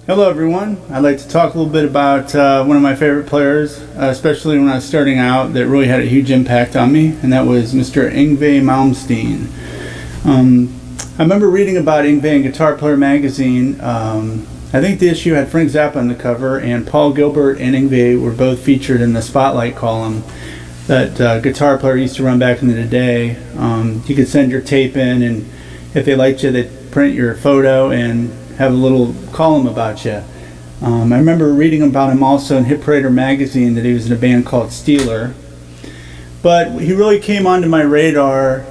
Hello everyone, I'd like to talk a little bit about one of my favorite players, especially when I was starting out, that really had a huge impact on me, and that was Mr. Yngwie Malmsteen. I remember reading about Yngwie in Guitar Player magazine. I think the issue had Frank Zappa on the cover, and Paul Gilbert and Yngwie were both featured in the Spotlight column that Guitar Player used to run back in the day. You could send your tape in, and if they liked you, they'd print your photo and have a little column about you. I remember reading about him also in Hit Parader magazine, that he was in a band called Steeler. But he really came onto my radar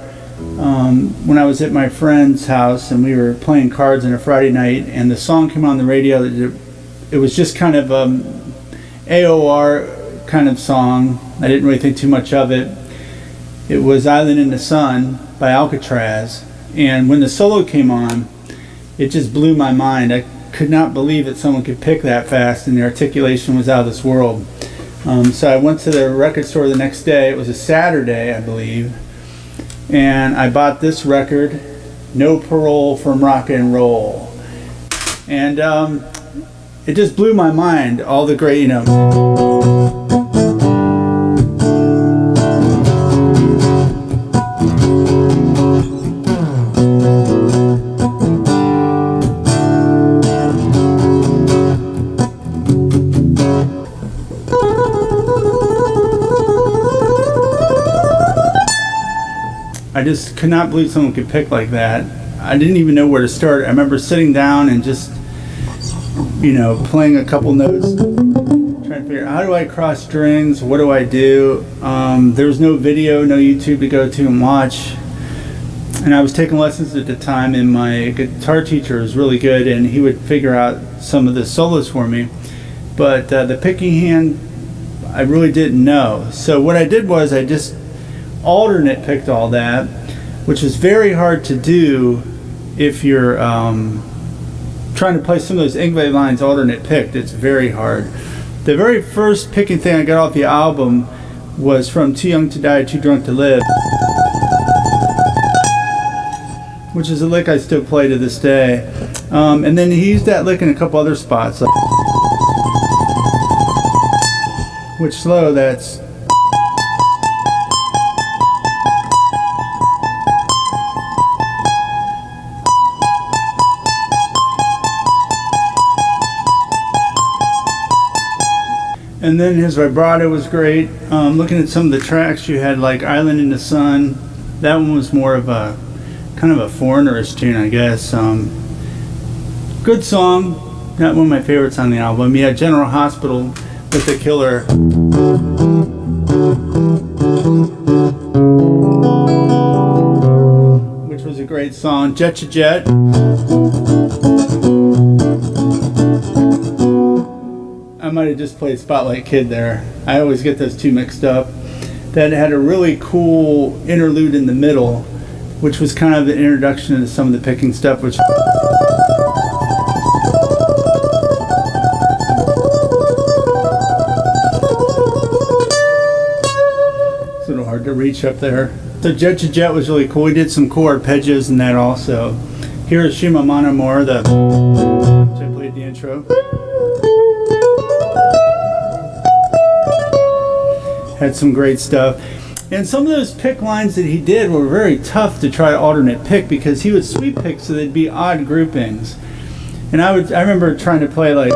when I was at my friend's house and we were playing cards on a Friday night, and the song came on the radio. It was just kind of AOR kind of song. I didn't really think too much of it. It was Island in the Sun by Alcatrazz, and when the solo came on, it just blew my mind. I could not believe that someone could pick that fast, and the articulation was out of this world. So I went to the record store the next day. It was a Saturday, I believe, and I bought this record, No Parole from Rock and Roll. And it just blew my mind. All the great, I just could not believe someone could pick like that. I didn't even know where to start. I remember sitting down and just, playing a couple notes, trying to figure out, how do I cross strings? What do I do? There was no video, no YouTube to go to and watch. And I was taking lessons at the time, and my guitar teacher was really good, and he would figure out some of the solos for me. But the picking hand, I really didn't know. So what I did was I just alternate picked all that, which is very hard to do if you're trying to play some of those Yngwie lines alternate picked. It's very hard. The very first picking thing I got off the album was from Too Young to Die, Too Drunk to Live, which is a lick I still play to this day. And then he used that lick in a couple other spots, like which slow, that's and then his vibrato was great. Looking at some of the tracks, you had like Island in the Sun. That one was more of a kind of a foreigner's tune, I guess. Good song, not one of my favorites on the album. You had General Hospital with the Killer, which was a great song. Jet to Jet. I might have just played Spotlight Kid there. I always get those two mixed up. That had a really cool interlude in the middle, which was kind of the introduction to some of the picking stuff, which it's a little hard to reach up there. So Jet to Jet was really cool. We did some cool arpeggios in that also. Hiroshima Mon Amour, which I played the intro. Had some great stuff. And some of those pick lines that he did were very tough to try to alternate pick, because he would sweep pick so they'd be odd groupings. And I remember trying to play like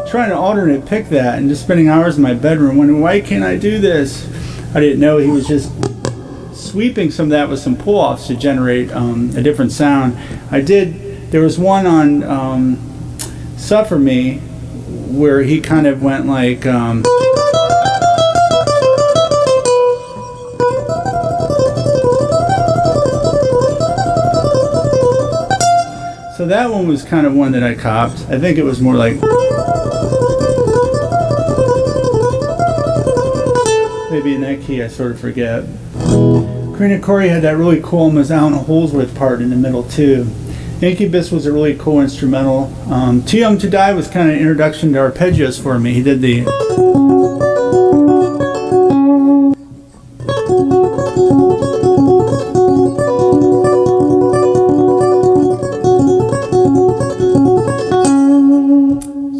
trying to alternate pick that, and just spending hours in my bedroom wondering, why can't I do this? I didn't know he was just sweeping some of that with some pull-offs to generate a different sound. There was one on Suffer Me where he kind of went like so that one was kind of one that I copped. I think it was more like maybe in that key I sort of forget. Karina Corey had that really cool Mazzano Holsworth part in the middle too. Incubus was a really cool instrumental. Too Young to Die was kind of an introduction to arpeggios for me. He did the...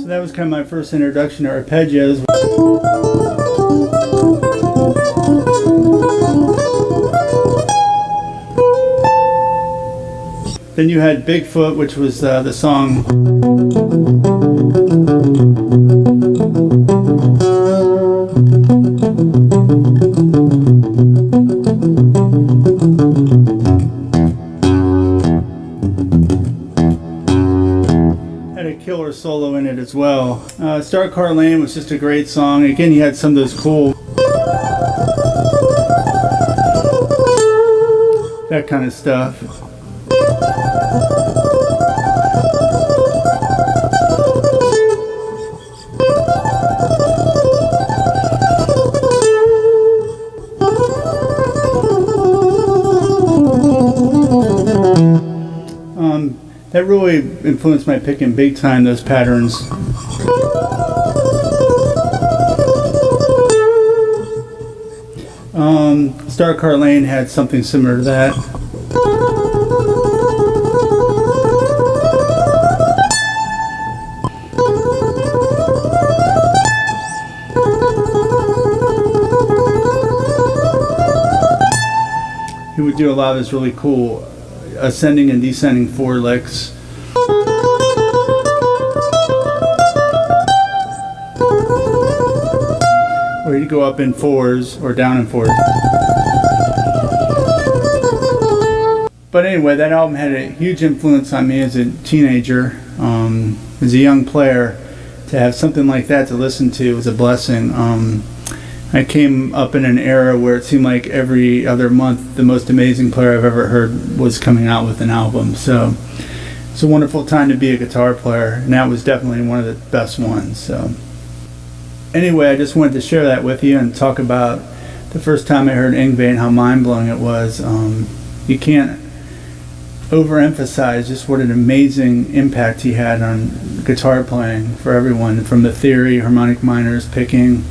So that was kind of my first introduction to arpeggios. Then you had Bigfoot, which was the song. Had a killer solo in it as well. Star Car Lane was just a great song. Again, you had some of those cool, that kind of stuff. That really influenced my picking big time, those patterns. Star Car Lane had something similar to that. He would do a lot of this really cool ascending and descending four licks. Or he'd go up in fours or down in fours. But anyway, that album had a huge influence on me as a teenager. As a young player, to have something like that to listen to was a blessing. I came up in an era where it seemed like every other month the most amazing player I've ever heard was coming out with an album. So it's a wonderful time to be a guitar player, and that was definitely one of the best ones. So anyway, I just wanted to share that with you and talk about the first time I heard Yngwie and how mind-blowing it was. You can't overemphasize just what an amazing impact he had on guitar playing for everyone, from the theory, harmonic minors, picking.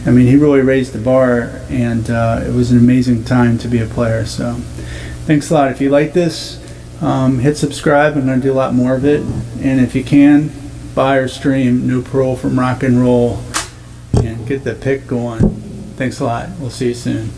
I mean, he really raised the bar, and it was an amazing time to be a player. So thanks a lot. If you like this, hit subscribe. I'm going to do a lot more of it. And if you can, buy or stream New Parole from Rock and Roll and get the pick going. Thanks a lot. We'll see you soon.